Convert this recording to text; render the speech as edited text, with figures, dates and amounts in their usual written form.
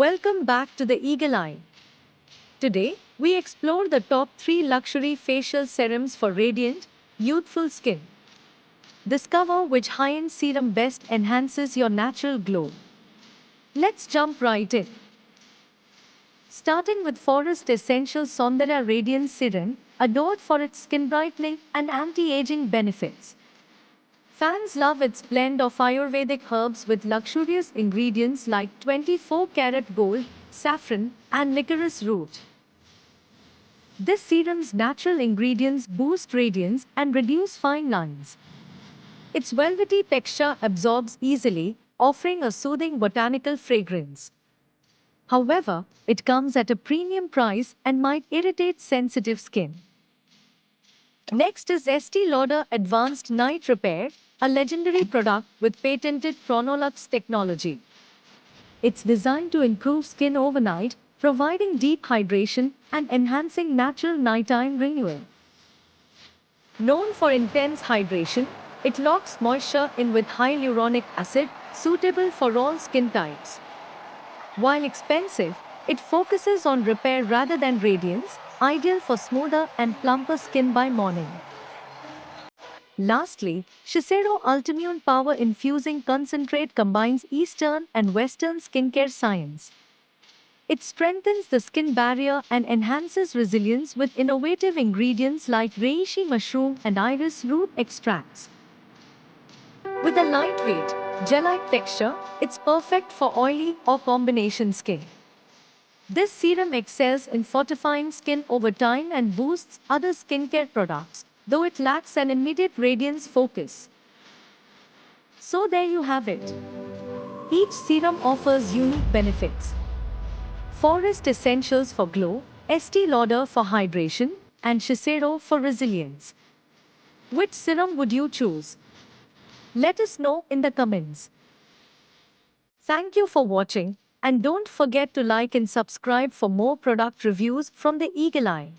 Welcome back to the Eagle Eye. Today, we explore the top 3 luxury facial serums for radiant, youthful skin. Discover which high-end serum best enhances your natural glow. Let's jump right in. Starting with Forest Essentials Saundarya Radiance Serum, adored for its skin brightening and anti-aging benefits. Fans love its blend of Ayurvedic herbs with luxurious ingredients like 24-karat gold, saffron, and licorice root. This serum's natural ingredients boost radiance and reduce fine lines. Its velvety texture absorbs easily, offering a soothing botanical fragrance. However, it comes at a premium price and might irritate sensitive skin. Next is Estee Lauder Advanced Night Repair, a legendary product with patented Chronolux technology. It's designed to improve skin overnight, providing deep hydration and enhancing natural nighttime renewal. Known for intense hydration, it locks moisture in with high hyaluronic acid, suitable for all skin types. While expensive, it focuses on repair rather than radiance, ideal for smoother and plumper skin by morning. Lastly, Shiseido Ultimune Power Infusing Concentrate combines Eastern and Western skincare science. It strengthens the skin barrier and enhances resilience with innovative ingredients like reishi mushroom and iris root extracts. With a lightweight, gel-like texture, it's perfect for oily or combination skin. This serum excels in fortifying skin over time and boosts other skincare products, though it lacks an immediate radiance focus. So there you have it. Each serum offers unique benefits. Forest Essentials for glow, Estee Lauder for hydration, and Shiseido for resilience. Which serum would you choose? Let us know in the comments. Thank you for watching, and don't forget to like and subscribe for more product reviews from the Eagle Eye.